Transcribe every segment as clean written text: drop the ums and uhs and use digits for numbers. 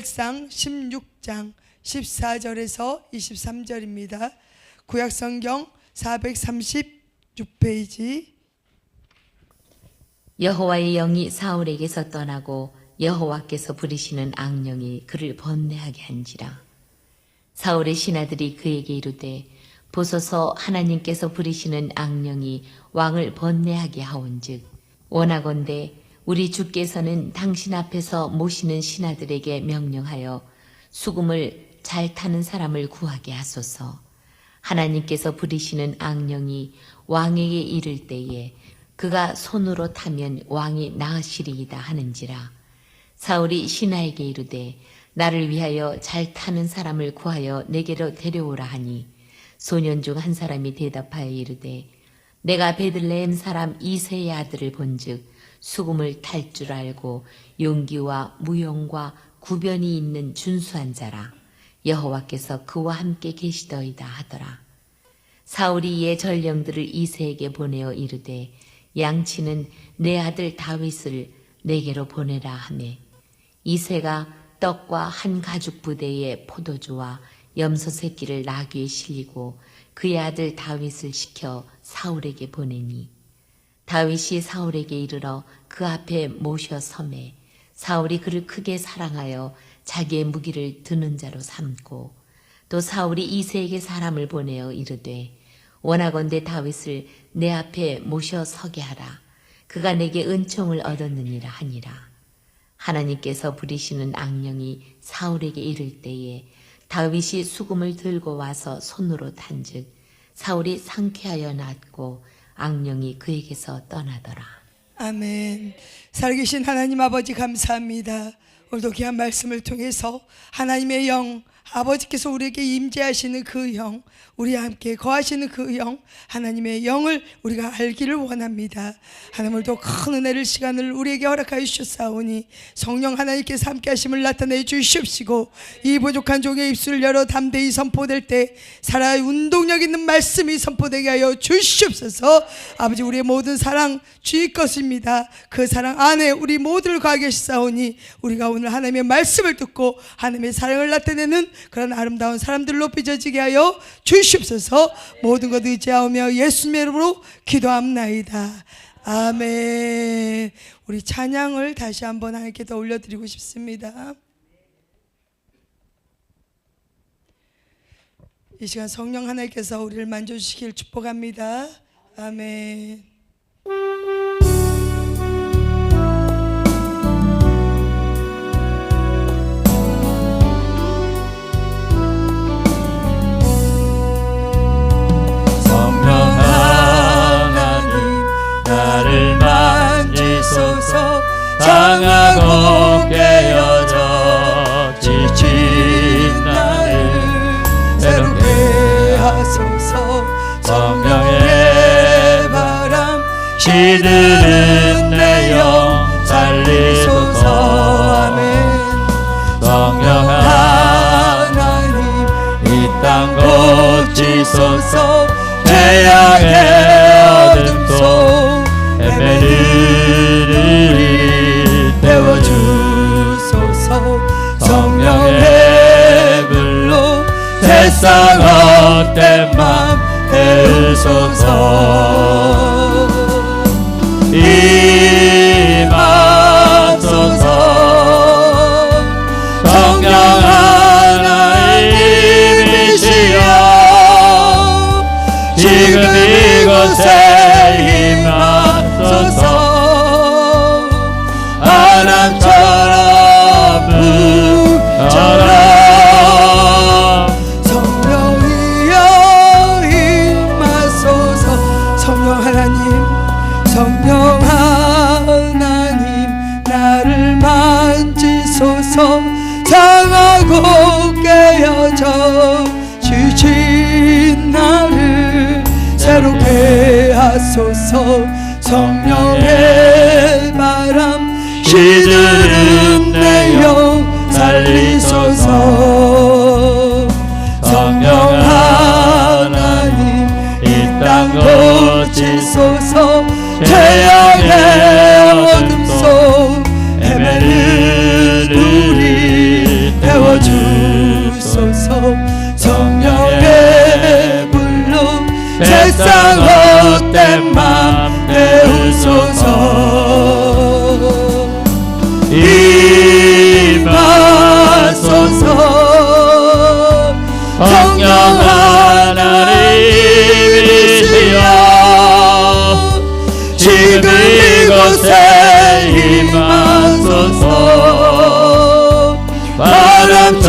사무엘상 16장 14절에서 23절입니다. 구약성경 436페이지. 여호와의 영이 사울에게서 떠나고 여호와께서 부리시는 악령이 그를 번뇌하게 한지라. 사울의 신하들이 그에게 이르되 보소서 하나님께서 부리시는 악령이 왕을 번뇌하게 하온즉 원하건대 우리 주께서는 당신 앞에서 모시는 신하들에게 명령하여 수금을 잘 타는 사람을 구하게 하소서. 하나님께서 부리시는 악령이 왕에게 이를 때에 그가 손으로 타면 왕이 나으시리이다 하는지라. 사울이 신하에게 이르되 나를 위하여 잘 타는 사람을 구하여 내게로 데려오라 하니 소년 중 한 사람이 대답하여 이르되 내가 베들레헴 사람 이새의 아들을 본즉 수금을 탈 줄 알고 용기와 무용과 구변이 있는 준수한 자라. 여호와께서 그와 함께 계시더이다 하더라. 사울이 이에 전령들을 이새에게 보내어 이르되 양치는 내 아들 다윗을 내게로 보내라 하매 이새가 떡과 한 가죽 부대에 포도주와 염소 새끼를 나귀에 실리고 그의 아들 다윗을 시켜 사울에게 보내니 다윗이 사울에게 이르러 그 앞에 모셔 서매 사울이 그를 크게 사랑하여 자기의 무기를 드는 자로 삼고 또 사울이 이새에게 사람을 보내어 이르되 원하건대 다윗을 내 앞에 모셔 서게 하라. 그가 내게 은총을 얻었느니라 하니라. 하나님께서 부리시는 악령이 사울에게 이를 때에 다윗이 수금을 들고 와서 손으로 탄즉 사울이 상쾌하여 낫고 악령이 그에게서 떠나더라. 아멘. 살아계신 하나님 아버지 감사합니다. 오늘도 귀한 말씀을 통해서 하나님의 영, 아버지께서 우리에게 임재하시는 그 영, 우리와 함께 거하시는 그 영, 하나님의 영을 우리가 알기를 원합니다. 하나님 오늘도 큰 은혜를 시간을 우리에게 허락하여 주셨사오니 성령 하나님께서 함께 하심을 나타내 주시옵시고 이 부족한 종의 입술을 열어 담대히 선포될 때 살아 운동력 있는 말씀이 선포되게 하여 주시옵소서. 아버지 우리의 모든 사랑 주의 것입니다. 그 사랑 안에 우리 모두를 거하 계시사오니 우리가 오늘 하나님의 말씀을 듣고 하나님의 사랑을 나타내는 그런 아름다운 사람들로 빚어지게 하여 주시옵소서. 모든 것 의지하오며 예수님의 이름으로 기도합나이다. 아멘. 우리 찬양을 다시 한번 하나님께 더 올려드리고 싶습니다. 이 시간 성령 하나님께서 우리를 만져주시길 축복합니다. 아멘. 나를 만지소서. 상하고 깨어져 지친 나를 새롭게 하소서. 성령의 바람 시드는 내 영 살리소서. 아멘. 성령 하나님 이 땅 고치소서. 태양의 어둠 속 헤매는 태워주소서. 성령의 불로 세상 헛된 맘 태우소서. 임하소서. 성령 하나님이시여 지금 이곳에 임하소서. 바람처럼 불처럼 성령이여 임하소서. 성령 하나님, 성령 하나님 나를 만지소서. 상하고 깨어져 지친 나를 새롭게 하소서. 성령의 바람 시드는 내 영 살리소서. 성령 하나님 이 땅 고치소서. 태양의 어둠 속 헤매는 우리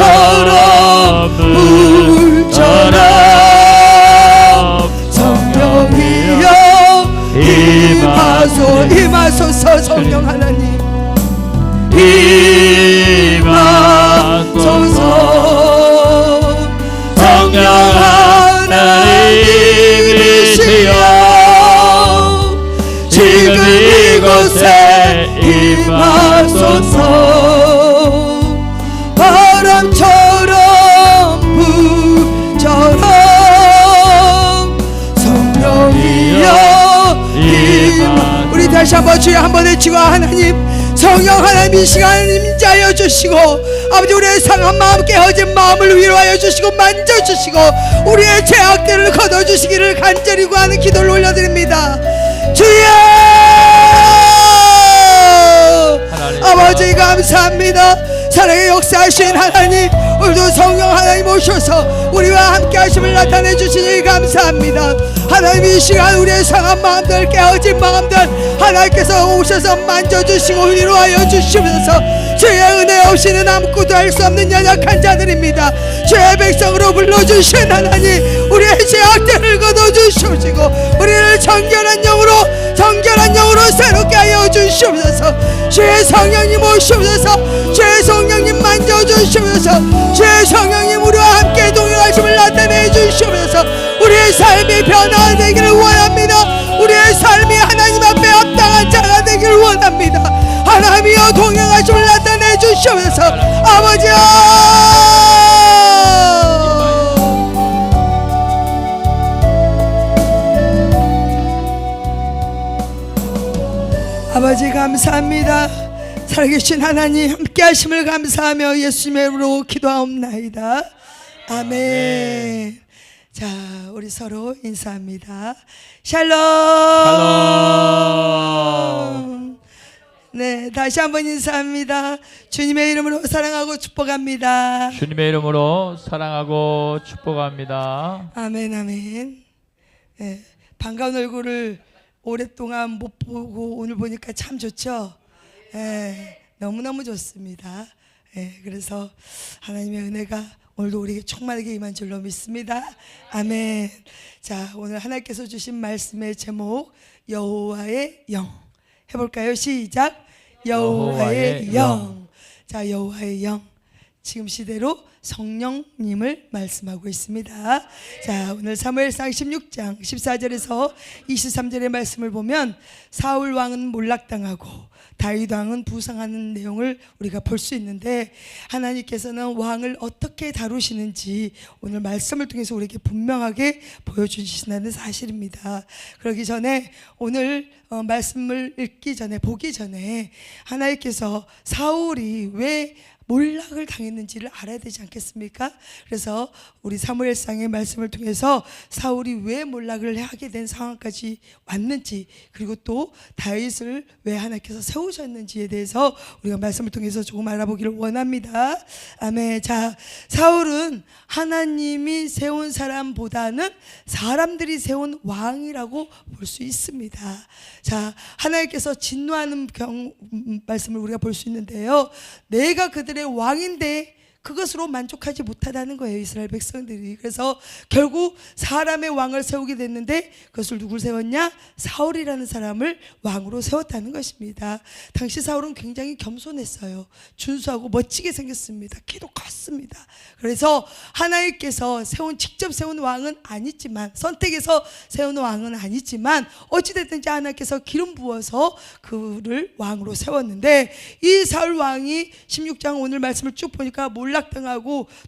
바람처럼 불처럼 성령이여 임하소서 성령 하나님 임하소서 성령 하나님이시여 지금 이곳에 임하소서 바람처럼 불처럼 성령이여 우리 다시 한번 주여 한번 외치고 하나님 성령 하나님 이 시간 임재하여 주시고 아버지 우리의 상한 마음 깨어진 마음을 위로하여 주시고 만져주시고 우리의 죄악들을 걷어주시기를 간절히 구하는 기도를 올려드립니다. 주여 아버지 감사합니다. 사랑의 역사하신 하나님 오늘도 성령 하나님 오셔서 우리와 함께 하심을 나타내 주시니 감사합니다. 하나님 이 시간 우리의 상한 마음들 깨어진 마음들 하나님께서 오셔서 만져주시고 위로하여 주시면서 주의 은혜 없이는 아무것도 할 수 없는 연약한 자들입니다. 주의 백성으로 불러주신 하나님 우리의 죄악들을 걷어주시고 우리를 정결한 영으로 새롭게 하여 주시옵소서. 주의 성령님 오시옵소서. 주의 성령님 만져주시옵소서. 주의 성령님 우리와 함께 동행하심을 나타내 주시옵소서. 우리의 삶이 변화되기를 원합니다. 우리의 삶이 하나님 앞에 합당한 자가 되기를 원합니다. 하나님이여 동행하심을 나타내 주시옵소서. 아버지여 아버지 감사합니다. 살아계신 하나님 함께 하심을 감사하며 예수님의 이름으로 기도하옵나이다. 아멘. 자 우리 서로 인사합니다. 샬롬. 네 다시 한번 인사합니다. 주님의 이름으로 사랑하고 축복합니다. 주님의 이름으로 사랑하고 축복합니다. 아멘 아멘. 네, 반가운 얼굴을 오랫동안 못 보고 오늘 보니까 참 좋죠. 너무너무 좋습니다. 그래서 하나님의 은혜가 오늘도 우리에게 충만하게 임한 줄로 믿습니다. 아멘. 자 오늘 하나님께서 주신 말씀의 제목 여호와의 영 해볼까요? 시작. 여호와의 영. 자 여호와의 영 지금 시대로 성령님을 말씀하고 있습니다. 자 오늘 사무엘상 16장 14절에서 23절의 말씀을 보면 사울 왕은 몰락당하고 다윗 왕은 부상하는 내용을 우리가 볼 수 있는데 하나님께서는 왕을 어떻게 다루시는지 오늘 말씀을 통해서 우리에게 분명하게 보여주신다는 사실입니다. 그러기 전에 오늘 말씀을 읽기 전에 보기 전에 하나님께서 사울이 왜 몰락을 당했는지를 알아야 되지 않겠습니까? 그래서 우리 사무엘상의 말씀을 통해서 사울이 왜 몰락을 하게 된 상황까지 왔는지 그리고 또 다윗을 왜 하나님께서 세우셨는지에 대해서 우리가 말씀을 통해서 조금 알아보기를 원합니다. 아멘. 자 사울은 하나님이 세운 사람보다는 사람들이 세운 왕이라고 볼 수 있습니다. 자 하나님께서 진노하는 말씀을 우리가 볼 수 있는데요. 내가 그들의 왕인데 그것으로 만족하지 못하다는 거예요, 이스라엘 백성들이. 그래서 결국 사람의 왕을 세우게 됐는데 그것을 누굴 세웠냐? 사울이라는 사람을 왕으로 세웠다는 것입니다. 당시 사울은 굉장히 겸손했어요. 준수하고 멋지게 생겼습니다. 키도 컸습니다. 그래서 하나님께서 직접 세운 왕은 아니지만, 선택해서 세운 왕은 아니지만 어찌됐든지 하나님께서 기름 부어서 그를 왕으로 세웠는데, 이 사울 왕이 16장 오늘 말씀을 쭉 보니까 몰락당하고,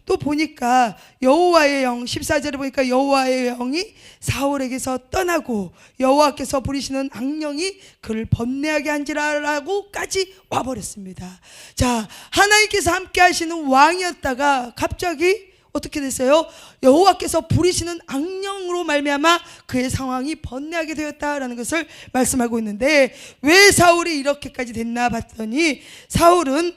또 보니까 여호와의 영, 14절에 보니까 여호와의 영이 사울에게서 떠나고 여호와께서 부리시는 악령이 그를 번뇌하게 한지라라고까지 와버렸습니다. 자, 하나님께서 함께 하시는 왕이었다가 갑자기 어떻게 됐어요? 여호와께서 부리시는 악령으로 말미암아 그의 상황이 번뇌하게 되었다라는 것을 말씀하고 있는데, 왜 사울이 이렇게까지 됐나 봤더니, 사울은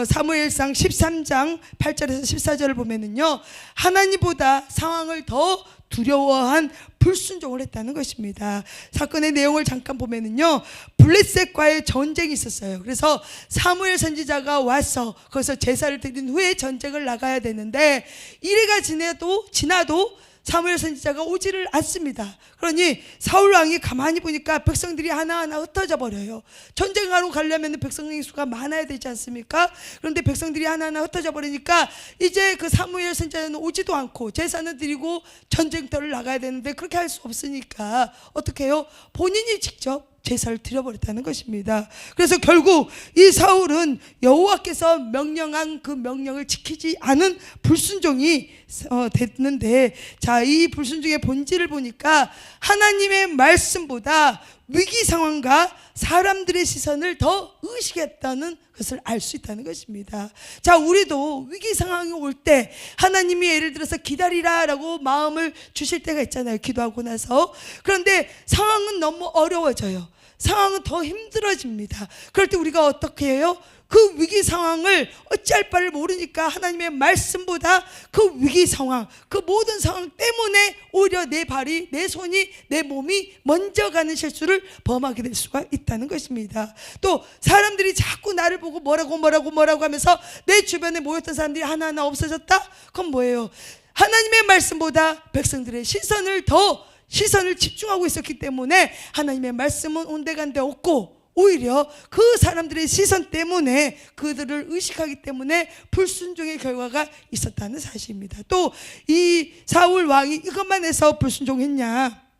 사무엘상 13장 8절에서 14절을 보면은요, 하나님보다 상황을 더 두려워한 불순종을 했다는 것입니다. 사건의 내용을 잠깐 보면은요, 블레셋과의 전쟁이 있었어요. 그래서 사무엘 선지자가 와서 거기서 제사를 드린 후에 전쟁을 나가야 되는데, 이래가 지나도 사무엘 선지자가 오지를 않습니다. 그러니 사울 왕이 가만히 보니까 백성들이 하나하나 흩어져 버려요. 전쟁하러 가려면 백성의 수가 많아야 되지 않습니까? 그런데 백성들이 하나하나 흩어져 버리니까 이제 그 사무엘 선지자는 오지도 않고 제사는 드리고 전쟁터를 나가야 되는데 그렇게 할 수 없으니까 어떻게 해요? 본인이 직접 제사를 드려버렸다는 것입니다. 그래서 결국 이 사울은 여호와께서 명령한 그 명령을 지키지 않은 불순종이 됐는데, 자, 이 불순종의 본질을 보니까 하나님의 말씀보다 위기 상황과 사람들의 시선을 더 의식했다는 것을 알 수 있다는 것입니다. 자, 우리도 위기 상황이 올 때 하나님이 예를 들어서 기다리라라고 마음을 주실 때가 있잖아요. 기도하고 나서. 그런데 상황은 너무 어려워져요. 상황은 더 힘들어집니다. 그럴 때 우리가 어떻게 해요? 그 위기 상황을 어찌할 바를 모르니까 하나님의 말씀보다 그 위기 상황, 그 모든 상황 때문에 오히려 내 발이, 내 손이, 내 몸이 먼저 가는 실수를 범하게 될 수가 있다는 것입니다. 또 사람들이 자꾸 나를 보고 뭐라고 하면서 내 주변에 모였던 사람들이 하나하나 없어졌다? 그건 뭐예요? 하나님의 말씀보다 백성들의 시선을 집중하고 있었기 때문에 하나님의 말씀은 온데간데 없고, 오히려 그 사람들의 시선 때문에, 그들을 의식하기 때문에 불순종의 결과가 있었다는 사실입니다. 또 이 사울 왕이 이것만 해서 불순종했냐?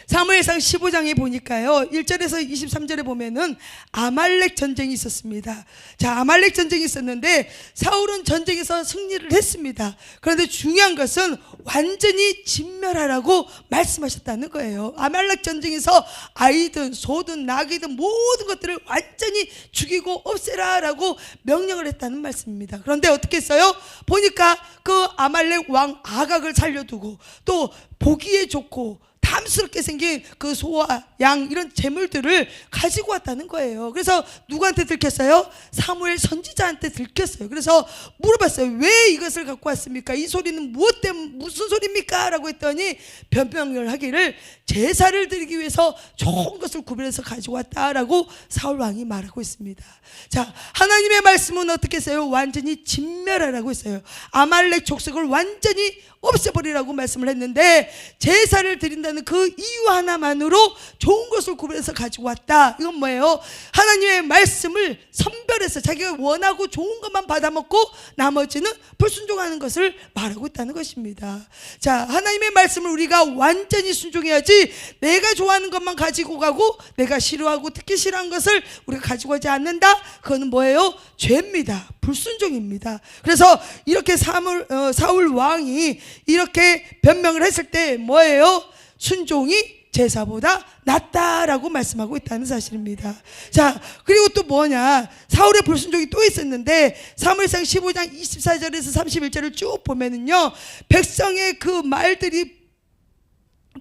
사무엘상 15장에 보니까요, 1절에서 23절에 보면은 아말렉 전쟁이 있었습니다. 자, 아말렉 전쟁이 있었는데 사울은 전쟁에서 승리를 했습니다. 그런데 중요한 것은 완전히 진멸하라고 말씀하셨다는 거예요. 아말렉 전쟁에서 아이든 소든 낙이든 모든 것들을 완전히 죽이고 없애라라고 명령을 했다는 말씀입니다. 그런데 어떻게 했어요? 보니까 그 아말렉 왕 아각을 살려두고, 또 보기에 좋고 탐스럽게 생긴 그 소와 양, 이런 재물들을 가지고 왔다는 거예요. 그래서 누구한테 들켰어요? 사무엘 선지자한테 들켰어요. 그래서 물어봤어요. 왜 이것을 갖고 왔습니까? 이 소리는 무엇 때문에, 무슨 소리입니까? 라고 했더니 변명을 하기를 제사를 드리기 위해서 좋은 것을 구별해서 가지고 왔다라고 사울 왕이 말하고 있습니다. 자, 하나님의 말씀은 어떻게 했어요? 완전히 진멸하라고 했어요. 아말렉 족속을 완전히 없애버리라고 말씀을 했는데, 제사를 드린다는 그 이유 하나만으로 좋은 것을 구별해서 가지고 왔다. 이건 뭐예요? 하나님의 말씀을 선별해서 자기가 원하고 좋은 것만 받아먹고 나머지는 불순종하는 것을 말하고 있다는 것입니다. 자, 하나님의 말씀을 우리가 완전히 순종해야지, 내가 좋아하는 것만 가지고 가고 내가 싫어하고 특히 싫어하는 것을 우리가 가지고 가지 않는다? 그거는 뭐예요? 죄입니다. 불순종입니다. 그래서 이렇게 사울 왕이 이렇게 변명을 했을 때 뭐예요? 순종이 제사보다 낫다라고 말씀하고 있다는 사실입니다. 자, 그리고 또 뭐냐, 사울의 불순종이 또 있었는데 사무엘상 15장 24절에서 31절을 쭉 보면은요, 백성의 그 말들이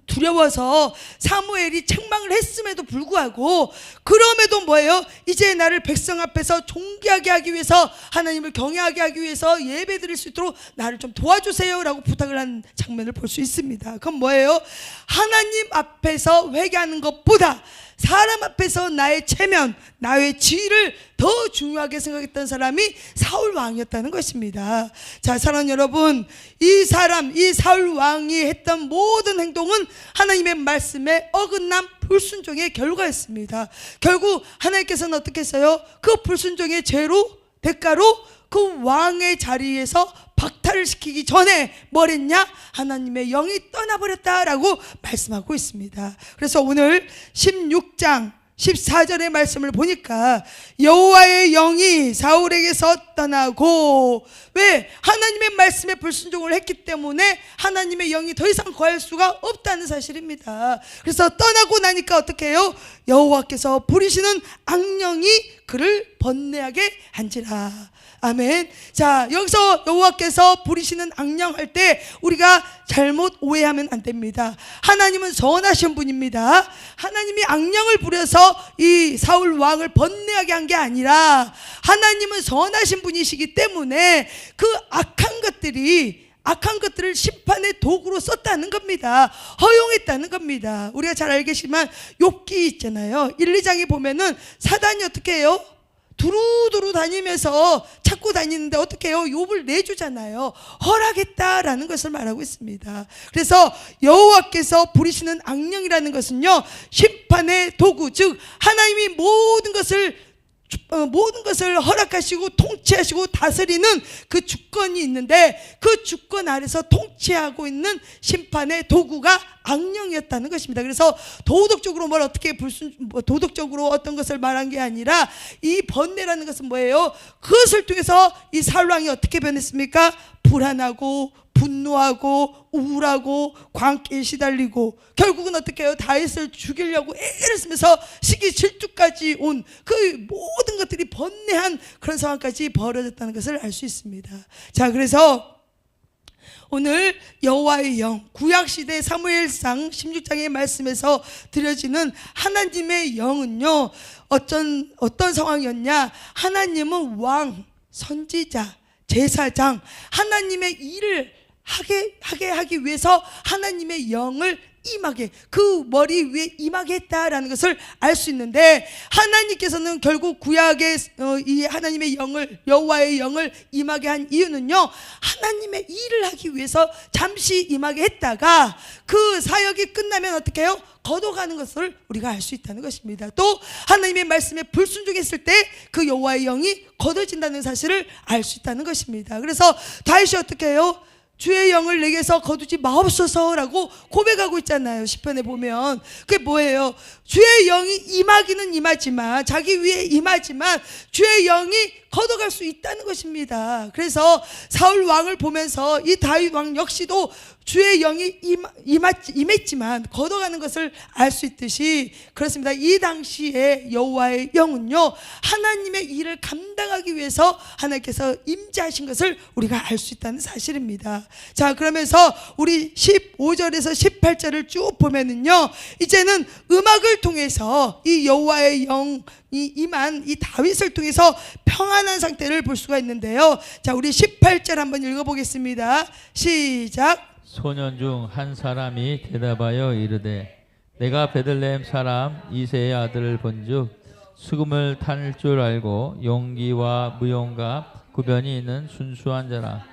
두려워서 사무엘이 책망을 했음에도 불구하고, 그럼에도 뭐예요? 이제 나를 백성 앞에서 존귀하게 하기 위해서, 하나님을 경외하게 하기 위해서 예배 드릴 수 있도록 나를 좀 도와주세요 라고 부탁을 한 장면을 볼 수 있습니다. 그건 뭐예요? 하나님 앞에서 회개하는 것보다 사람 앞에서 나의 체면, 나의 지위를 더 중요하게 생각했던 사람이 사울 왕이었다는 것입니다. 자, 사랑하는 여러분, 이 사울 왕이 했던 모든 행동은 하나님의 말씀에 어긋난 불순종의 결과였습니다. 결국 하나님께서는 어떻게 했어요? 그 불순종의 대가로 그 왕의 자리에서 박탈을 시키기 전에 뭘 했냐? 하나님의 영이 떠나버렸다라고 말씀하고 있습니다. 그래서 오늘 16장 14절의 말씀을 보니까 여호와의 영이 사울에게서 떠나고, 왜? 하나님의 말씀에 불순종을 했기 때문에 하나님의 영이 더 이상 거할 수가 없다는 사실입니다. 그래서 떠나고 나니까 어떻게 해요? 여호와께서 부리시는 악령이 그를 번뇌하게 한지라. 아멘. 자, 여기서 여호와께서 부리시는 악령 할 때 우리가 잘못 오해하면 안 됩니다. 하나님은 선하신 분입니다. 하나님이 악령을 부려서 이 사울 왕을 번뇌하게 한 게 아니라, 하나님은 선하신 분이시기 때문에 그 악한 것들이, 악한 것들을 심판의 도구로 썼다는 겁니다. 허용했다는 겁니다. 우리가 잘 알겠지만 욥기 있잖아요. 1, 2장에 보면은 사단이 어떻게 해요? 두루두루 다니면서 찾고 다니는데 어떻게 해요? 욥을 내주잖아요. 허락했다라는 것을 말하고 있습니다. 그래서 여호와께서 부리시는 악령이라는 것은요, 심판의 도구, 즉 하나님이 모든 것을 허락하시고 통치하시고 다스리는 그 주권이 있는데, 그 주권 아래서 통치하고 있는 심판의 도구가 악령이었다는 것입니다. 그래서 도덕적으로 도덕적으로 어떤 것을 말한 게 아니라, 이 번뇌라는 것은 뭐예요? 그것을 통해서 이 사울 왕이 어떻게 변했습니까? 불안하고 분노하고 우울하고 광기에 시달리고, 결국은 어떻게 해요? 다윗을 죽이려고 애를 쓰면서 시기 질투까지 온 그 모든 것들이 번뇌한 그런 상황까지 벌어졌다는 것을 알 수 있습니다. 자, 그래서 오늘 여호와의 영, 구약시대 사무엘상 16장의 말씀에서 드려지는 하나님의 영은요, 어떤 상황이었냐? 하나님은 왕, 선지자, 제사장, 하나님의 일을 하기 위해서 하나님의 영을 임하게, 그 머리 위에 임하게 했다라는 것을 알 수 있는데, 하나님께서는 결국 구약의 이 하나님의 영을, 여호와의 영을 임하게 한 이유는요, 하나님의 일을 하기 위해서 잠시 임하게 했다가 그 사역이 끝나면 어떻게 해요? 걷어가는 것을 우리가 알 수 있다는 것입니다. 또 하나님의 말씀에 불순종했을 때 그 여호와의 영이 걷어진다는 사실을 알 수 있다는 것입니다. 그래서 다윗이 어떻게 해요? 주의 영을 내게서 거두지 마옵소서라고 고백하고 있잖아요. 시편에 보면 그게 뭐예요? 주의 영이 임하기는 임하지만, 자기 위에 임하지만 주의 영이 걷어갈 수 있다는 것입니다. 그래서 사울 왕을 보면서 이 다윗 왕 역시도 주의 영이 임했지만 걷어가는 것을 알 수 있듯이, 그렇습니다. 이 당시에 여호와의 영은요, 하나님의 일을 감당하기 위해서 하나님께서 임재하신 것을 우리가 알 수 있다는 사실입니다. 자, 그러면서 우리 15절에서 18절을 쭉 보면은요, 이제는 음악을 통해서 이 여호와의 영이 임한 이 다윗을 통해서 평안한 상태를 볼 수가 있는데요. 자, 우리 18절 한번 읽어보겠습니다. 시작. 소년 중 한 사람이 대답하여 이르되, 내가 베들레헴 사람 이새의 아들을 본즉 수금을 탈 줄 알고 용기와 무용과 구변이 있는 순수한 자라.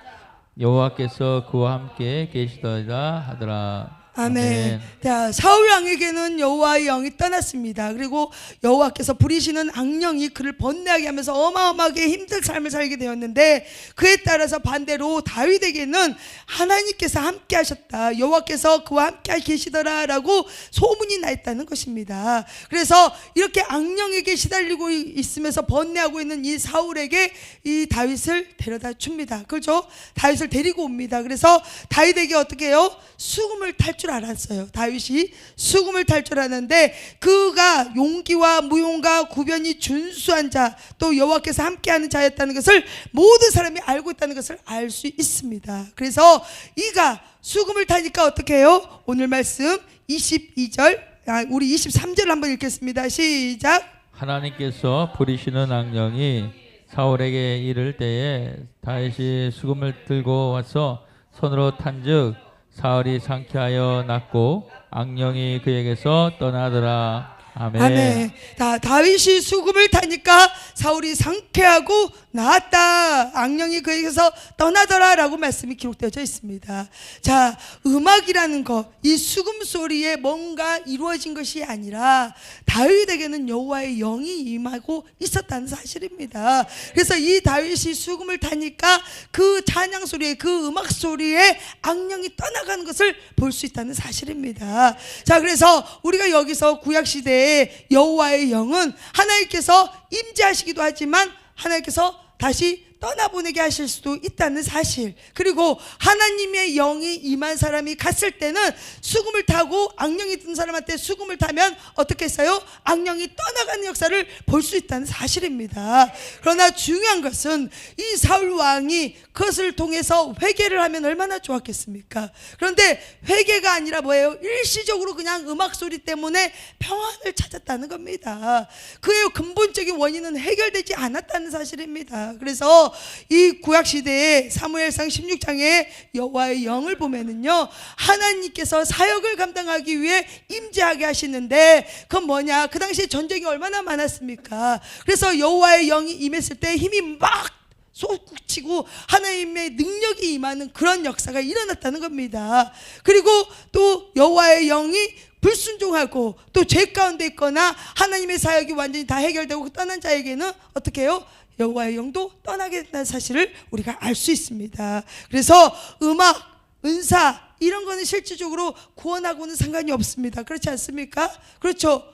여호와께서 그와 함께 계시더이다 하더라. 아멘. 자, 사울 왕에게는 여호와의 영이 떠났습니다. 그리고 여호와께서 부리시는 악령이 그를 번뇌하게 하면서 어마어마하게 힘든 삶을 살게 되었는데, 그에 따라서 반대로 다윗에게는 하나님께서 함께 하셨다, 여호와께서 그와 함께 계시더라라고 소문이 나 있다는 것입니다. 그래서 이렇게 악령에게 시달리고 있으면서 번뇌하고 있는 이 사울에게 이 다윗을 데려다 줍니다. 그렇죠? 다윗을 데리고 옵니다. 그래서 다윗에게 어떻게 해요? 수금을 탈 줄 알았어요. 다윗이 수금을 탈 줄 알았는데, 그가 용기와 무용과 구변이 준수한 자, 또 여호와께서 함께하는 자였다는 것을 모든 사람이 알고 있다는 것을 알 수 있습니다. 그래서 이가 수금을 타니까 어떻게 해요? 오늘 말씀 22절, 우리 23절 한번 읽겠습니다. 시작. 하나님께서 부리시는 악령이 사울에게 이를 때에 다윗이 수금을 들고 와서 손으로 탄즉 사울이 상쾌하여 났고 악령이 그에게서 떠나더라. 아멘. 아멘. 다윗이 수금을 타니까 사울이 상쾌하고 나았다, 악령이 그에게서 떠나더라라고 말씀이 기록되어져 있습니다. 자, 음악이라는 것, 이 수금 소리에 뭔가 이루어진 것이 아니라 다윗에게는 여호와의 영이 임하고 있었다는 사실입니다. 그래서 이 다윗이 수금을 타니까 그 찬양 소리에, 그 음악 소리에 악령이 떠나가는 것을 볼 수 있다는 사실입니다. 자, 그래서 우리가 여기서 구약 시대에 여호와의 영은 하나님께서 임재하시기도 하지만 하나님께서 다시 떠나보내게 하실 수도 있다는 사실, 그리고 하나님의 영이 임한 사람이 갔을 때는 수금을 타고 악령이 든 사람한테 수금을 타면 어떻게 했어요? 악령이 떠나가는 역사를 볼 수 있다는 사실입니다. 그러나 중요한 것은 이 사울 왕이 그것을 통해서 회개를 하면 얼마나 좋았겠습니까? 그런데 회개가 아니라 뭐예요? 일시적으로 그냥 음악 소리 때문에 평안을 찾았다는 겁니다. 그의 근본적인 원인은 해결되지 않았다는 사실입니다. 그래서 그래서 이 구약 시대에 사무엘상 16장에 여호와의 영을 보면은요, 하나님께서 사역을 감당하기 위해 임재하게 하시는데, 그건 뭐냐? 그 당시에 전쟁이 얼마나 많았습니까? 그래서 여호와의 영이 임했을 때 힘이 막 솟구치고 하나님의 능력이 임하는 그런 역사가 일어났다는 겁니다. 그리고 또 여호와의 영이 불순종하고 또 죄 가운데 있거나 하나님의 사역이 완전히 다 해결되고 떠난 자에게는 어떻게 해요? 여호와의 영도 떠나게 된다는 사실을 우리가 알 수 있습니다. 그래서 음악, 은사 이런 거는 실질적으로 구원하고는 상관이 없습니다. 그렇지 않습니까? 그렇죠?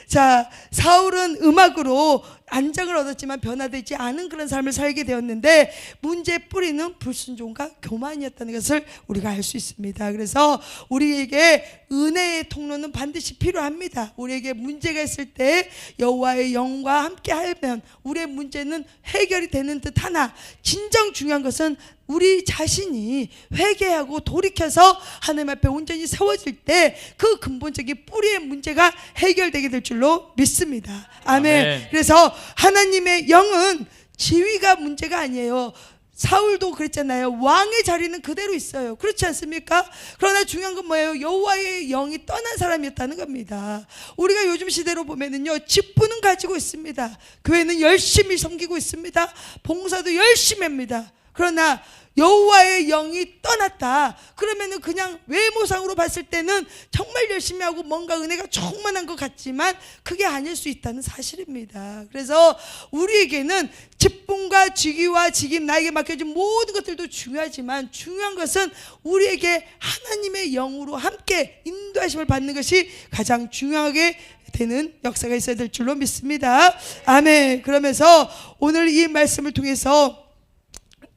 자, 사울은 음악으로 안정을 얻었지만 변화되지 않은 그런 삶을 살게 되었는데, 문제의 뿌리는 불순종과 교만이었다는 것을 우리가 알 수 있습니다. 그래서 우리에게 은혜의 통로는 반드시 필요합니다. 우리에게 문제가 있을 때 여호와의 영과 함께 하면 우리의 문제는 해결이 되는 듯 하나, 진정 중요한 것은 우리 자신이 회개하고 돌이켜서 하나님 앞에 온전히 세워질 때 그 근본적인 뿌리의 문제가 해결되게 될 줄로 믿습니다. 아멘. 아멘. 그래서 하나님의 영은 지위가 문제가 아니에요. 사울도 그랬잖아요. 왕의 자리는 그대로 있어요. 그렇지 않습니까? 그러나 중요한 건 뭐예요? 여호와의 영이 떠난 사람이었다는 겁니다. 우리가 요즘 시대로 보면은요, 직분은 가지고 있습니다. 교회는 열심히 섬기고 있습니다. 봉사도 열심히 합니다. 그러나 여호와의 영이 떠났다 그러면은 그냥 외모상으로 봤을 때는 정말 열심히 하고 뭔가 은혜가 충만한 것 같지만 그게 아닐 수 있다는 사실입니다. 그래서 우리에게는 직분과 직위와 직임, 나에게 맡겨진 모든 것들도 중요하지만 중요한 것은 우리에게 하나님의 영으로 함께 인도하심을 받는 것이 가장 중요하게 되는 역사가 있어야 될 줄로 믿습니다. 아멘. 그러면서 오늘 이 말씀을 통해서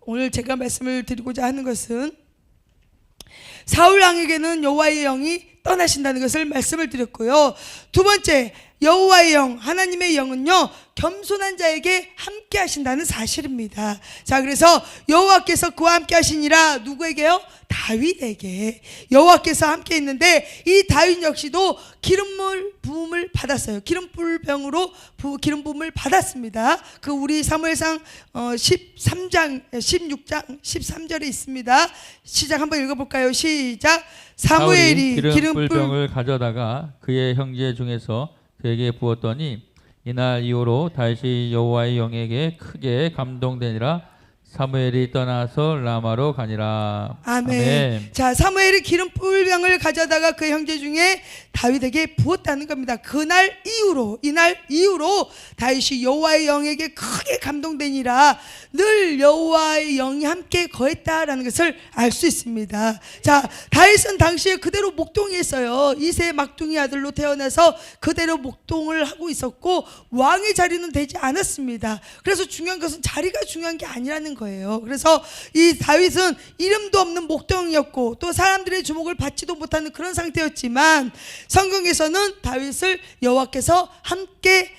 오늘 제가 말씀을 드리고자 하는 것은, 사울 왕에게는 여호와의 영이 떠나신다는 것을 말씀을 드렸고요. 두 번째, 여호와의 영, 하나님의 영은요, 겸손한 자에게 함께 하신다는 사실입니다. 자, 그래서 여호와께서 그와 함께 하시니라. 누구에게요? 다윗에게 여호와께서 함께 있는데, 이 다윗 역시도 기름물 부음을 받았어요. 기름불 병으로 기름 부음을 받았습니다. 그 우리 사무엘상 13장 16장 13절에 있습니다. 시작 한번 읽어볼까요? 시작. 사무엘이 기름불 병을 가져다가 그의 형제 중에서 그에게 부었더니 이날 이후로 다시 여호와의 영에게 크게 감동되니라. 사무엘이 떠나서 라마로 가니라. 아멘. 자, 사무엘이 기름불병을 가져다가 그 형제 중에 다윗에게 부었다는 겁니다. 그날 이후로, 이날 이후로 다윗이 여호와의 영에게 크게 감동되니라. 늘 여호와의 영이 함께 거했다라는 것을 알 수 있습니다. 자, 다윗은 당시에 그대로 목동이었어요. 이세 막둥이 아들로 태어나서 그대로 목동을 하고 있었고 왕의 자리는 되지 않았습니다. 그래서 중요한 것은 자리가 중요한 게 아니라는 거예요. 그래서 이 다윗은 이름도 없는 목동이었고 또 사람들의 주목을 받지도 못하는 그런 상태였지만, 성경에서는 다윗을 여호와께서 함께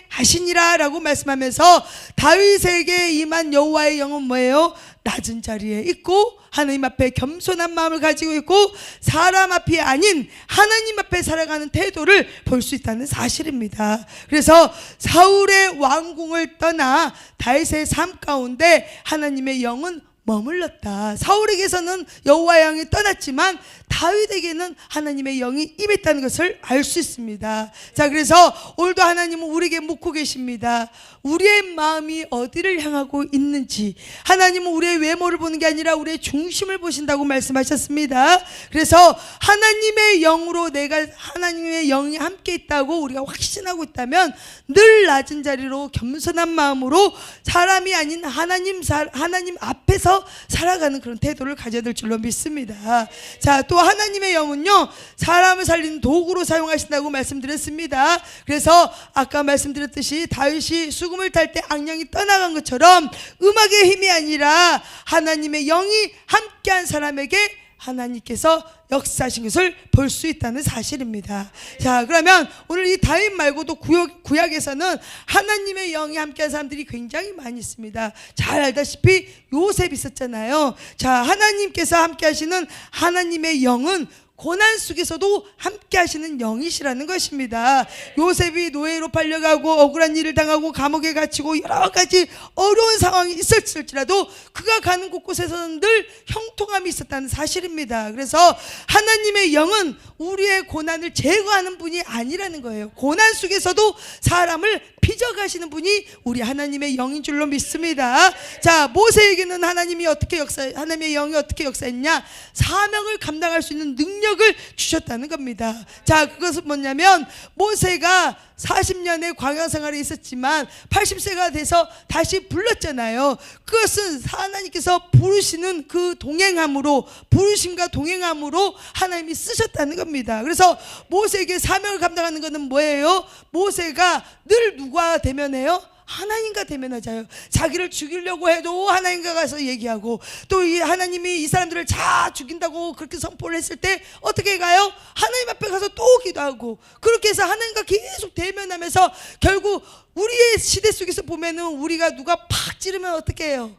하시니라 라고 말씀하면서 다윗에게 임한 여호와의 영은 뭐예요? 낮은 자리에 있고 하나님 앞에 겸손한 마음을 가지고 있고 사람 앞이 아닌 하나님 앞에 살아가는 태도를 볼 수 있다는 사실입니다. 그래서 사울의 왕궁을 떠나 다윗의 삶 가운데 하나님의 영은 머물렀다. 사울에게서는 여호와의 영이 떠났지만 다윗에게는 하나님의 영이 임했다는 것을 알 수 있습니다. 자, 그래서 오늘도 하나님은 우리에게 묻고 계십니다. 우리의 마음이 어디를 향하고 있는지. 하나님은 우리의 외모를 보는 게 아니라 우리의 중심을 보신다고 말씀하셨습니다. 그래서 하나님의 영으로 내가 하나님의 영이 함께 있다고 우리가 확신하고 있다면 늘 낮은 자리로 겸손한 마음으로 사람이 아닌 하나님 앞에서 살아가는 그런 태도를 가져야 될 줄로 믿습니다. 자, 또 하나님의 영은요, 사람을 살리는 도구로 사용하신다고 말씀드렸습니다. 그래서 아까 말씀드렸듯이 다윗이 수금을 탈 때 악령이 떠나간 것처럼 음악의 힘이 아니라 하나님의 영이 함께한 사람에게 하나님께서 역사하신 것을 볼 수 있다는 사실입니다. 자, 그러면 오늘 이 다윗 말고도 구약에서는 하나님의 영이 함께한 사람들이 굉장히 많이 있습니다. 잘 알다시피 요셉 있었잖아요. 자, 하나님께서 함께 하시는 하나님의 영은 고난 속에서도 함께 하시는 영이시라는 것입니다. 요셉이 노예로 팔려가고 억울한 일을 당하고 감옥에 갇히고 여러 가지 어려운 상황이 있었을지라도 그가 가는 곳곳에서는 늘 형통함이 있었다는 사실입니다. 그래서 하나님의 영은 우리의 고난을 제거하는 분이 아니라는 거예요. 고난 속에서도 사람을 빚어가시는 분이 우리 하나님의 영인 줄로 믿습니다. 자, 모세에게는 하나님의 영이 어떻게 역사했냐? 사명을 감당할 수 있는 능력을 주셨다는 겁니다. 자, 그것은 뭐냐면 모세가 40년의 광야 생활에 있었지만 80세가 돼서 다시 불렀잖아요. 그것은 하나님께서 부르시는 그 동행함으로, 부르심과 동행함으로 하나님이 쓰셨다는 겁니다. 그래서 모세에게 사명을 감당하는 것은 뭐예요? 모세가 늘 누가 대면해요? 하나님과 대면하자요. 자기를 죽이려고 해도 하나님과 가서 얘기하고, 또 이 하나님이 이 사람들을 다 죽인다고 그렇게 선포를 했을 때 어떻게 가요? 하나님 앞에 가서 또 기도하고, 그렇게 해서 하나님과 계속 대면하면서 결국 우리의 시대 속에서 보면은 우리가 누가 팍 찌르면 어떻게 해요?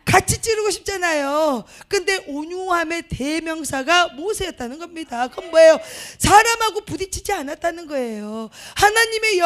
같이 찌르고 싶잖아요. 근데 온유함의 대명사가 모세였다는 겁니다. 그건 뭐예요? 사람하고 부딪히지 않았다는 거예요. 하나님의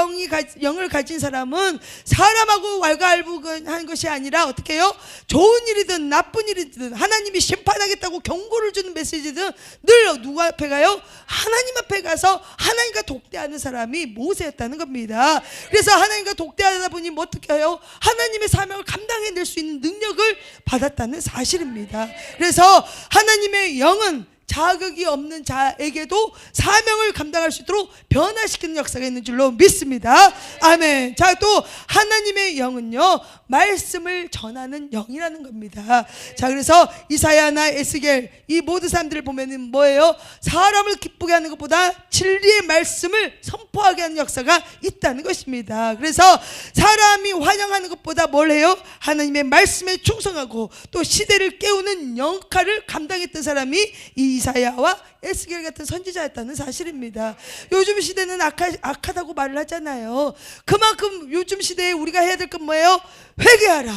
영을 가진 사람은 사람하고 왈가왈부한 것이 아니라 어떻게 해요? 좋은 일이든 나쁜 일이든 하나님이 심판하겠다고 경고를 주는 메시지든 늘 누구 앞에 가요? 하나님 앞에 가서 하나님과 독대하는 사람이 모세였다는 겁니다. 그래서 하나님과 독대하다 보니 뭐 어떻게 해요? 하나님의 사명을 감당해낼 수 있는 능력을 받았다는 사실입니다. 그래서 하나님의 영은 자격이 없는 자에게도 사명을 감당할 수 있도록 변화시키는 역사가 있는 줄로 믿습니다. 아멘. 자, 또 하나님의 영은요, 말씀을 전하는 영이라는 겁니다. 자, 그래서 이사야나 에스겔 이 모든 사람들을 보면은 뭐예요? 사람을 기쁘게 하는 것보다 진리의 말씀을 선포하게 하는 역사가 있다는 것입니다. 그래서 사람이 환영하는 것보다 뭘 해요? 하나님의 말씀에 충성하고 또 시대를 깨우는 역할을 감당했던 사람이 이 이사야와 에스겔 같은 선지자였다는 사실입니다. 요즘 시대는 악하다고 말을 하잖아요. 그만큼 요즘 시대에 우리가 해야 될 건 뭐예요? 회개하라.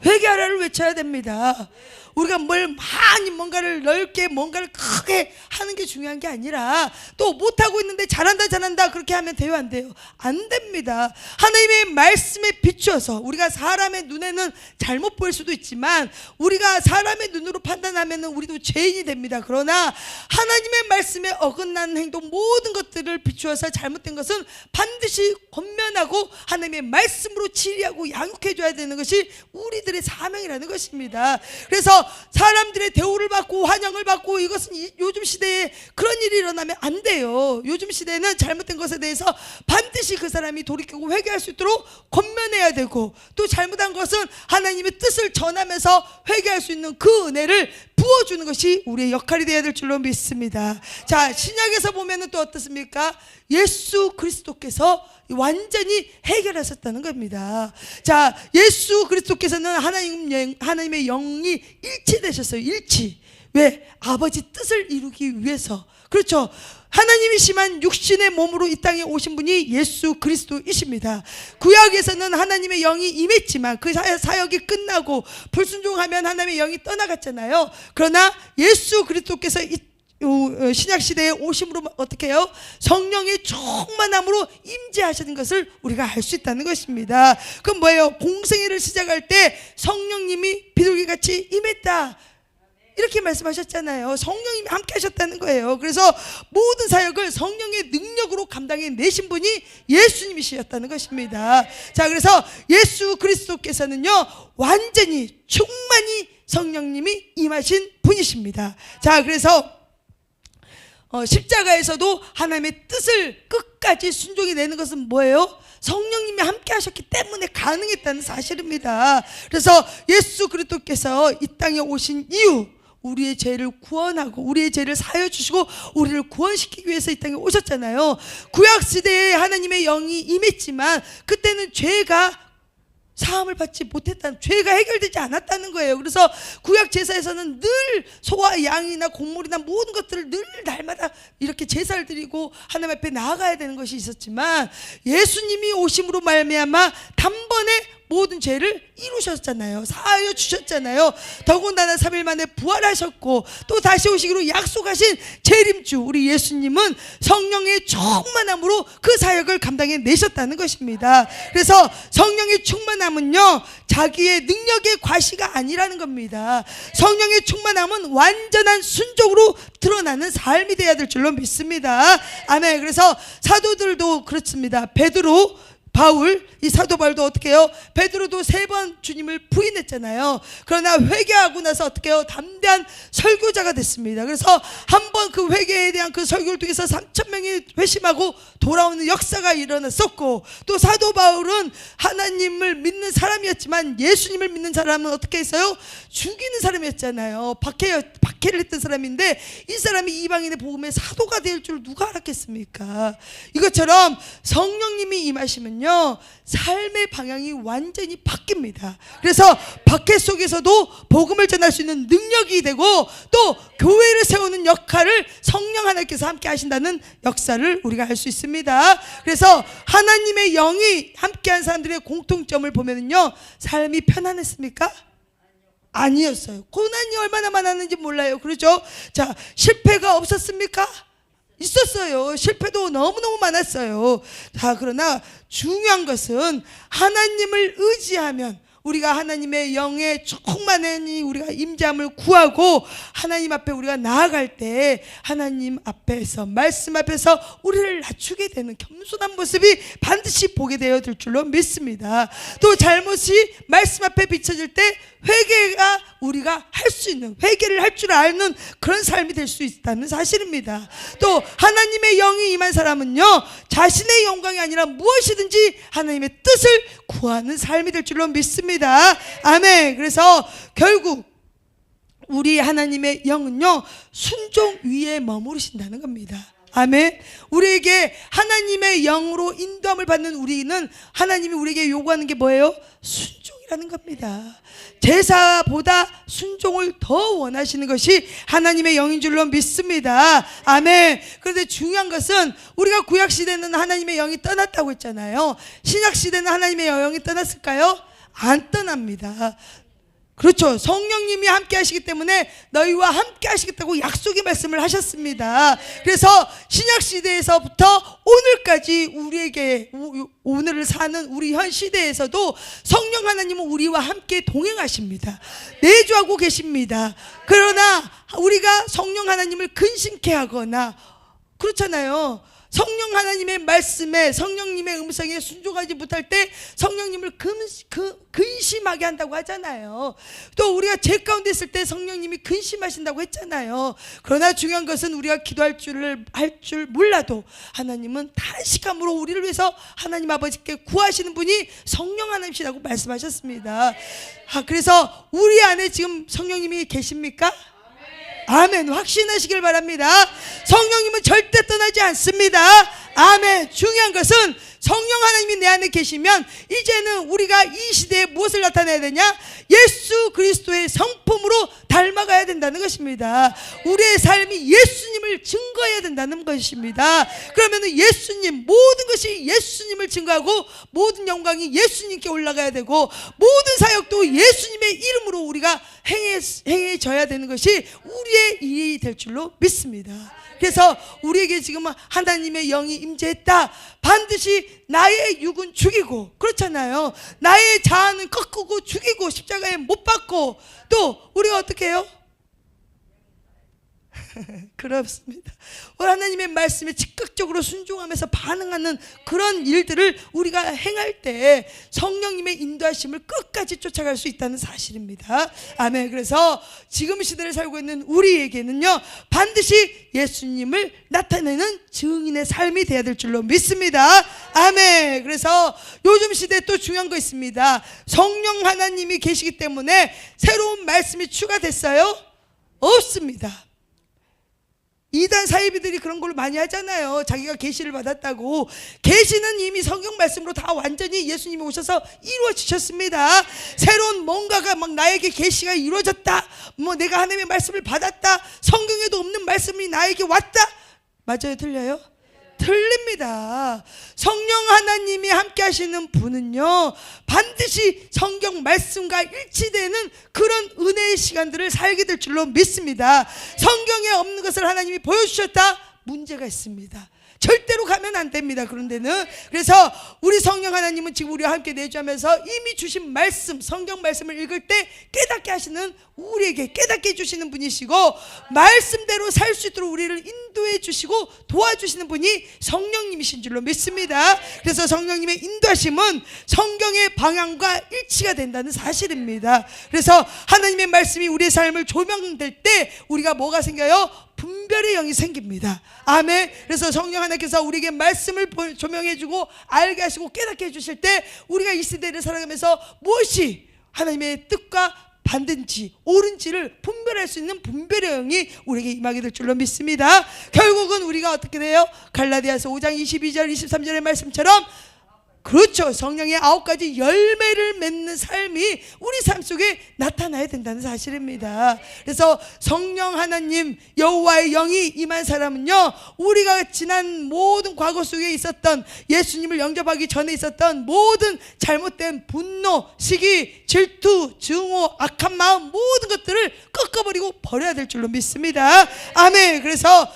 회개하라를 외쳐야 됩니다. 우리가 뭔가를 넓게 뭔가를 크게 하는 게 중요한 게 아니라, 또 못하고 있는데 잘한다 그렇게 하면 돼요? 안 돼요? 안 됩니다. 하나님의 말씀에 비추어서, 우리가 사람의 눈에는 잘못 보일 수도 있지만 우리가 사람의 눈으로 판단하면 우리도 죄인이 됩니다. 그러나 하나님의 말씀에 어긋나는 행동, 모든 것들을 비추어서 잘못된 것은 반드시 권면하고 하나님의 말씀으로 치리하고 양육해 줘야 되는 것이 우리들의 사명이라는 것입니다. 그래서 사람들의 대우를 받고 환영을 받고, 이것은 요즘 시대에 그런 일이 일어나면 안 돼요. 요즘 시대는 잘못된 것에 대해서 반드시 그 사람이 돌이키고 회개할 수 있도록 권면해야 되고, 또 잘못한 것은 하나님의 뜻을 전하면서 회개할 수 있는 그 은혜를 부어주는 것이 우리의 역할이 되어야 될 줄로 믿습니다. 자, 신약에서 보면은 또 어떻습니까? 예수 그리스도께서 완전히 해결하셨다는 겁니다. 자, 예수 그리스도께서는 하나님의 영이 일치되셨어요. 일치. 왜? 아버지 뜻을 이루기 위해서. 그렇죠. 하나님이시만 육신의 몸으로 이 땅에 오신 분이 예수 그리스도이십니다. 구약에서는 하나님의 영이 임했지만 그 사역이 끝나고 불순종하면 하나님의 영이 떠나갔잖아요. 그러나 예수 그리스도께서 신약 시대에 오심으로 어떻게 해요? 성령의 충만함으로 임재하시는 것을 우리가 알 수 있다는 것입니다. 그럼 뭐예요? 공생애를 시작할 때 성령님이 비둘기같이 임했다, 이렇게 말씀하셨잖아요. 성령님이 함께 하셨다는 거예요. 그래서 모든 사역을 성령의 능력으로 감당해 내신 분이 예수님이셨다는 것입니다. 자, 그래서 예수 그리스도께서는요, 완전히 충만히 성령님이 임하신 분이십니다. 자, 그래서 십자가에서도 하나님의 뜻을 끝까지 순종해 내는 것은 뭐예요? 성령님이 함께 하셨기 때문에 가능했다는 사실입니다. 그래서 예수 그리스도께서 이 땅에 오신 이유, 우리의 죄를 구원하고 우리의 죄를 사하여 주시고 우리를 구원시키기 위해서 이 땅에 오셨잖아요. 구약시대에 하나님의 영이 임했지만 그때는 죄가 사함을 받지 못했다는, 죄가 해결되지 않았다는 거예요. 그래서 구약 제사에서는 늘 소와 양이나 곡물이나 모든 것들을 늘 날마다 이렇게 제사를 드리고 하나님 앞에 나아가야 되는 것이 있었지만, 예수님이 오심으로 말미암아 단번에 모든 죄를 이루셨잖아요. 사하여 주셨잖아요. 더군다나 3일 만에 부활하셨고 또 다시 오시기로 약속하신 재림주 우리 예수님은 성령의 충만함으로 그 사역을 감당해 내셨다는 것입니다. 그래서 성령의 충만함은요, 자기의 능력의 과시가 아니라는 겁니다. 성령의 충만함은 완전한 순종으로 드러나는 삶이 되어야 될 줄로 믿습니다. 아멘. 그래서 사도들도 그렇습니다. 베드로, 바울, 이 사도 바울도 어떻게 해요? 베드로도 3번 주님을 부인했잖아요. 그러나 회개하고 나서 어떻게 해요? 담대한 설교자가 됐습니다. 그래서 한 번 그 회개에 대한 그 설교를 통해서 3,000명이 회심하고 돌아오는 역사가 일어났었고, 또 사도 바울은 하나님을 믿는 사람이었지만 예수님을 믿는 사람은 어떻게 했어요? 죽이는 사람이었잖아요. 박해를 했던 사람인데 이 사람이 이방인의 복음의 사도가 될 줄 누가 알았겠습니까? 이것처럼 성령님이 임하시면요, 삶의 방향이 완전히 바뀝니다. 그래서 박해 속에서도 복음을 전할 수 있는 능력이 되고 또 교회를 세우는 역할을 성령 하나님께서 함께 하신다는 역사를 우리가 알 수 있습니다. 그래서 하나님의 영이 함께한 사람들의 공통점을 보면요, 삶이 편안했습니까? 아니었어요. 고난이 얼마나 많았는지 몰라요. 그렇죠? 자, 실패가 없었습니까? 있었어요. 실패도 너무너무 많았어요. 자, 그러나 중요한 것은 하나님을 의지하면 우리가 하나님의 영에 충만히 우리가 임재함을 구하고 하나님 앞에 우리가 나아갈 때 하나님 앞에서, 말씀 앞에서 우리를 낮추게 되는 겸손한 모습이 반드시 보게 되어질 줄로 믿습니다. 또 잘못이 말씀 앞에 비춰질 때 회개가 우리가 할 수 있는, 회개를 할 줄 아는 그런 삶이 될 수 있다는 사실입니다. 또 하나님의 영이 임한 사람은요, 자신의 영광이 아니라 무엇이든지 하나님의 뜻을 구하는 삶이 될 줄로 믿습니다. 아멘. 그래서 결국 우리 하나님의 영은요, 순종 위에 머무르신다는 겁니다. 아멘. 우리에게 하나님의 영으로 인도함을 받는 우리는 하나님이 우리에게 요구하는 게 뭐예요? 순종이라는 겁니다. 제사보다 순종을 더 원하시는 것이 하나님의 영인 줄로 믿습니다. 아멘. 그런데 중요한 것은 우리가 구약시대는 하나님의 영이 떠났다고 했잖아요. 신약시대는 하나님의 영이 떠났을까요? 안 떠납니다. 그렇죠. 성령님이 함께 하시기 때문에 너희와 함께 하시겠다고 약속의 말씀을 하셨습니다. 그래서 신약시대에서부터 오늘까지 우리에게, 오늘을 사는 우리 현 시대에서도 성령 하나님은 우리와 함께 동행하십니다. 내주하고 계십니다. 그러나 우리가 성령 하나님을 근심케 하거나 그렇잖아요. 성령 하나님의 말씀에, 성령님의 음성에 순종하지 못할 때 성령님을 근심하게 한다고 하잖아요. 또 우리가 죄 가운데 있을 때 성령님이 근심하신다고 했잖아요. 그러나 중요한 것은 우리가 기도할 할 줄 몰라도 하나님은 탄식함으로 우리를 위해서 하나님 아버지께 구하시는 분이 성령 하나님이시라고 말씀하셨습니다. 그래서 우리 안에 지금 성령님이 계십니까? 아멘. 확신하시길 바랍니다. 성령님은 절대 떠나지 않습니다. 아멘. 중요한 것은 성령 하나님이 내 안에 계시면 이제는 우리가 이 시대에 무엇을 나타내야 되냐? 예수 그리스도의 성품으로 닮아가야 된다는 것입니다. 우리의 삶이 예수님을 증거해야 된다는 것입니다. 그러면 예수님, 모든 것이 예수님을 증거하고 모든 영광이 예수님께 올라가야 되고 모든 사역도 예수님의 이름으로 우리가 행해져야 되는 것이 우리의 일이 될 줄로 믿습니다. 그래서 우리에게 지금 하나님의 영이 임재했다. 반드시 나의 육은 죽이고, 그렇잖아요. 나의 자아는 꺾고 죽이고 십자가에 못 박고, 또 우리가 어떻게 해요? 그렇습니다. 하나님의 말씀에 즉각적으로 순종하면서 반응하는 그런 일들을 우리가 행할 때 성령님의 인도하심을 끝까지 쫓아갈 수 있다는 사실입니다. 아멘. 그래서 지금 시대를 살고 있는 우리에게는요, 반드시 예수님을 나타내는 증인의 삶이 되어야 될 줄로 믿습니다. 아멘. 그래서 요즘 시대에 또 중요한 거 있습니다. 성령 하나님이 계시기 때문에 새로운 말씀이 추가됐어요? 없습니다. 이단 사이비들이 그런 걸 많이 하잖아요. 자기가 계시를 받았다고. 계시는 이미 성경 말씀으로 다 완전히 예수님이 오셔서 이루어지셨습니다. 새로운 뭔가가 막 나에게 계시가 이루어졌다, 뭐 내가 하나님의 말씀을 받았다, 성경에도 없는 말씀이 나에게 왔다. 맞아요? 틀려요? 틀립니다. 성령 하나님이 함께 하시는 분은요, 반드시 성경 말씀과 일치되는 그런 은혜의 시간들을 살게 될 줄로 믿습니다. 성경에 없는 것을 하나님이 보여주셨다? 문제가 있습니다. 절대로 가면 안 됩니다. 그런 데는. 그래서 우리 성령 하나님은 지금 우리와 함께 내주하면서 이미 주신 말씀, 성경 말씀을 읽을 때 깨닫게 하시는, 우리에게 깨닫게 해주시는 분이시고, 말씀대로 살 수 있도록 우리를 인도해 주시고 도와주시는 분이 성령님이신 줄로 믿습니다. 그래서 성령님의 인도하심은 성경의 방향과 일치가 된다는 사실입니다. 그래서 하나님의 말씀이 우리의 삶을 조명될 때 우리가 뭐가 생겨요? 분별의 영이 생깁니다. 아멘. 그래서 성령 하나님께서 우리에게 말씀을 조명해주고 알게 하시고 깨닫게 해주실 때 우리가 이 시대를 살아가면서 무엇이 하나님의 뜻과 반든지 옳은지를 분별할 수 있는 분별의 영이 우리에게 임하게 될 줄로 믿습니다. 결국은 우리가 어떻게 돼요? 갈라디아서 5장 22절 23절의 말씀처럼, 그렇죠, 성령의 9가지 열매를 맺는 삶이 우리 삶 속에 나타나야 된다는 사실입니다. 그래서 성령 하나님 여호와의 영이 임한 사람은요, 우리가 지난 모든 과거 속에 있었던, 예수님을 영접하기 전에 있었던 모든 잘못된 분노, 시기, 질투, 증오, 악한 마음, 모든 것들을 꺾어버리고 버려야 될 줄로 믿습니다. 아멘. 그래서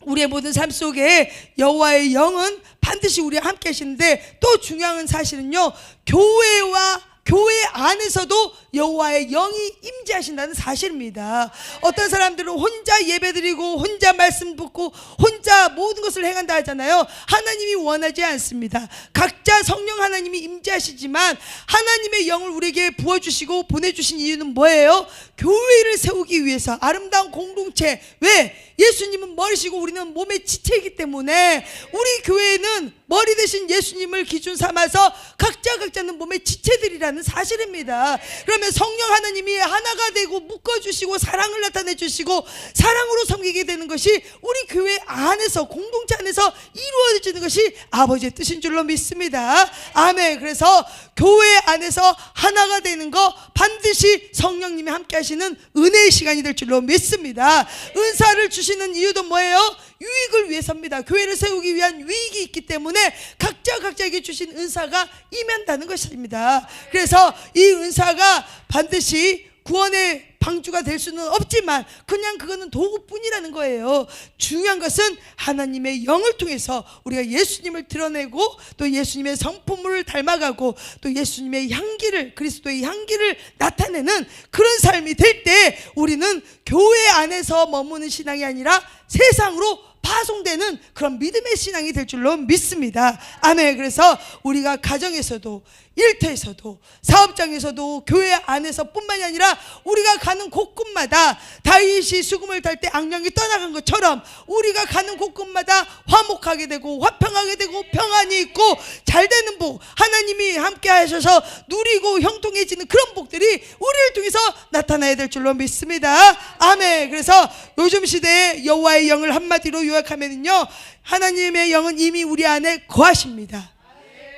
우리의 모든 삶 속에 여호와의 영은 반드시 우리와 함께 하시는데, 또 중요한 사실은요, 교회 안에서도 여호와의 영이 임재하신다는 사실입니다. 어떤 사람들은 혼자 예배드리고 혼자 말씀 듣고 혼자 모든 것을 행한다 하잖아요. 하나님이 원하지 않습니다. 각자 성령 하나님이 임재하시지만 하나님의 영을 우리에게 부어주시고 보내주신 이유는 뭐예요? 교회를 세우기 위해서, 아름다운 공동체. 왜? 예수님은 머리시고 우리는 몸의 지체이기 때문에 우리 교회는 머리 대신 예수님을 기준 삼아서 각자는 몸의 지체들이라는 사실입니다. 그러면 성령 하나님이 하나가 되고 묶어주시고 사랑을 나타내주시고 사랑으로 섬기게 되는 것이 우리 교회 안에서, 공동체 안에서 이루어지는 것이 아버지의 뜻인 줄로 믿습니다. 아멘. 그래서 교회 안에서 하나가 되는 거 반드시 성령님이 함께 하시는 은혜의 시간이 될 줄로 믿습니다. 은사를 주시는 이유도 뭐예요? 유익을 위해서입니다. 교회를 세우기 위한 유익이 있기 때문에 각자에게 주신 은사가 임한다는 것입니다. 그래서 이 은사가 반드시 구원의 방주가 될 수는 없지만 그냥 그거는 도구뿐이라는 거예요. 중요한 것은 하나님의 영을 통해서 우리가 예수님을 드러내고 또 예수님의 성품을 닮아가고 또 예수님의 향기를, 그리스도의 향기를 나타내는 그런 삶이 될 때 우리는 교회 안에서 머무는 신앙이 아니라 세상으로 파송되는 그런 믿음의 신앙이 될 줄로 믿습니다. 아멘. 그래서 우리가 가정에서도, 일터에서도, 사업장에서도, 교회 안에서 뿐만이 아니라 우리가 가는 곳곳마다 다윗이 수금을 탈 때 악령이 떠나간 것처럼 우리가 가는 곳곳마다 화목하게 되고 화평하게 되고 평안이 있고 잘되는 복, 하나님이 함께 하셔서 누리고 형통해지는 그런 복들이 우리를 통해서 나타나야 될 줄로 믿습니다. 아멘. 그래서 요즘 시대에 여호와의 영을 한마디로 요약하면요, 하나님의 영은 이미 우리 안에 거하십니다.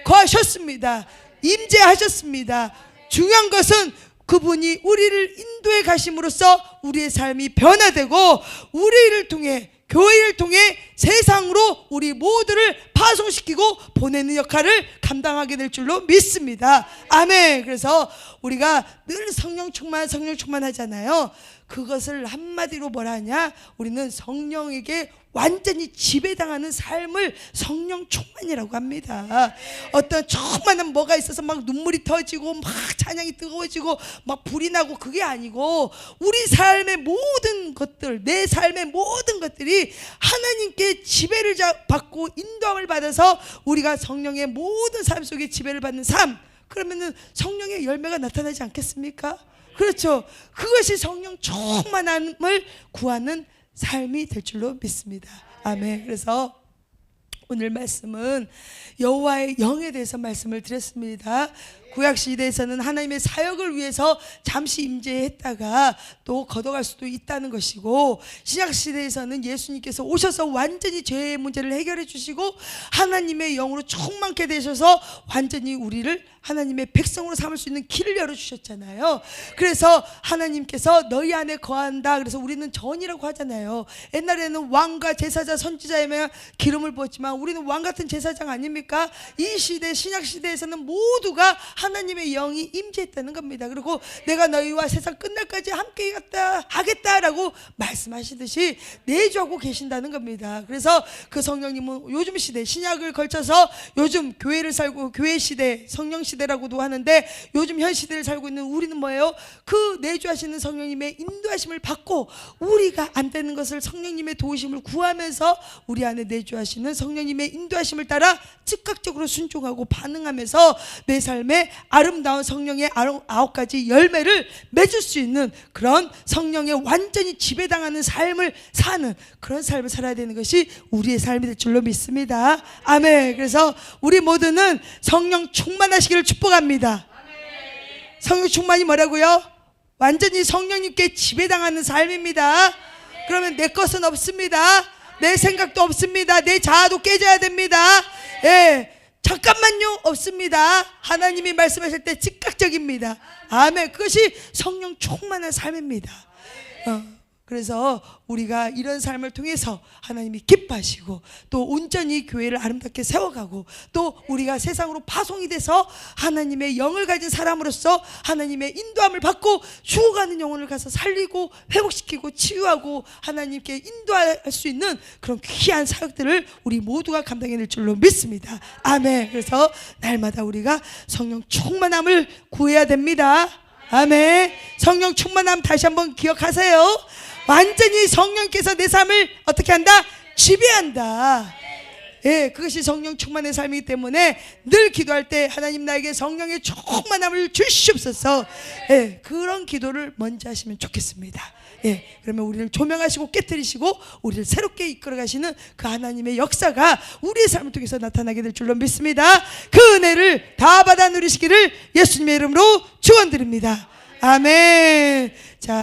거하셨습니다. 임재하셨습니다. 중요한 것은 그분이 우리를 인도해 가심으로써 우리의 삶이 변화되고 우리를 통해, 교회를 통해 세상으로 우리 모두를 파송시키고 보내는 역할을 감당하게 될 줄로 믿습니다. 아멘. 그래서 우리가 늘 성령 충만 하잖아요. 그것을 한마디로 뭐라 하냐? 우리는 성령에게 완전히 지배당하는 삶을 성령 충만이라고 합니다. 어떤 충만한 뭐가 있어서 막 눈물이 터지고 막 찬양이 뜨거워지고 막 불이 나고 그게 아니고, 우리 삶의 모든 것들, 내 삶의 모든 것들이 하나님께 지배를 받고 인도함을 받아서 우리가 성령의 모든 삶 속에 지배를 받는 삶, 그러면은 성령의 열매가 나타나지 않겠습니까? 그렇죠. 그것이 성령 충만함을 구하는 삶이 될 줄로 믿습니다. 아멘. 그래서 오늘 말씀은 여호와의 영에 대해서 말씀을 드렸습니다. 구약 시대에서는 하나님의 사역을 위해서 잠시 임재했다가 또 걷어갈 수도 있다는 것이고, 신약 시대에서는 예수님께서 오셔서 완전히 죄의 문제를 해결해 주시고 하나님의 영으로 충만케 되셔서 완전히 우리를 하나님의 백성으로 삼을 수 있는 길을 열어주셨잖아요. 그래서 하나님께서 너희 안에 거한다. 그래서 우리는 전이라고 하잖아요. 옛날에는 왕과 제사자 선지자에만 기름을 부었지만 우리는 왕 같은 제사장 아닙니까? 이 시대 신약 시대에서는 모두가 하나님의 영이 임재했다는 겁니다. 그리고 내가 너희와 세상 끝날까지 함께 하겠다라고 말씀하시듯이 내주하고 계신다는 겁니다. 그래서 그 성령님은 요즘 시대 신약을 걸쳐서 요즘 교회를 살고 교회 시대 성령 시대라고도 하는데, 요즘 현 시대를 살고 있는 우리는 뭐예요? 그 내주하시는 성령님의 인도하심을 받고 우리가 안 되는 것을 성령님의 도우심을 구하면서 우리 안에 내주하시는 성령님의 인도하심을 따라 즉각적으로 순종하고 반응하면서 내 삶에 아름다운 성령의 9가지 열매를 맺을 수 있는 그런 성령의 완전히 지배당하는 삶을 사는 그런 삶을 살아야 되는 것이 우리의 삶이 될 줄로 믿습니다. 아멘. 그래서 우리 모두는 성령 충만하시기를 축복합니다. 성령 충만이 뭐라고요? 완전히 성령님께 지배당하는 삶입니다. 그러면 내 것은 없습니다. 내 생각도 없습니다. 내 자아도 깨져야 됩니다. 예, 잠깐만요 없습니다. 하나님이 말씀하실 때 즉각적입니다. 아멘. 그것이 성령 충만한 삶입니다. 그래서 우리가 이런 삶을 통해서 하나님이 기뻐하시고 또 온전히 교회를 아름답게 세워가고 또 우리가 세상으로 파송이 돼서 하나님의 영을 가진 사람으로서 하나님의 인도함을 받고 죽어가는 영혼을 가서 살리고 회복시키고 치유하고 하나님께 인도할 수 있는 그런 귀한 사역들을 우리 모두가 감당해낼 줄로 믿습니다. 아멘. 그래서 날마다 우리가 성령 충만함을 구해야 됩니다. 아멘. 성령 충만함 다시 한번 기억하세요. 완전히 성령께서 내 삶을 어떻게 한다? 지배한다. 예, 그것이 성령 충만의 삶이기 때문에 늘 기도할 때 하나님 나에게 성령의 충만함을 주시옵소서. 예, 그런 기도를 먼저 하시면 좋겠습니다. 예, 그러면 우리를 조명하시고 깨뜨리시고 우리를 새롭게 이끌어 가시는 그 하나님의 역사가 우리의 삶을 통해서 나타나게 될 줄로 믿습니다. 그 은혜를 다 받아 누리시기를 예수님의 이름으로 축원드립니다. 아멘. 자.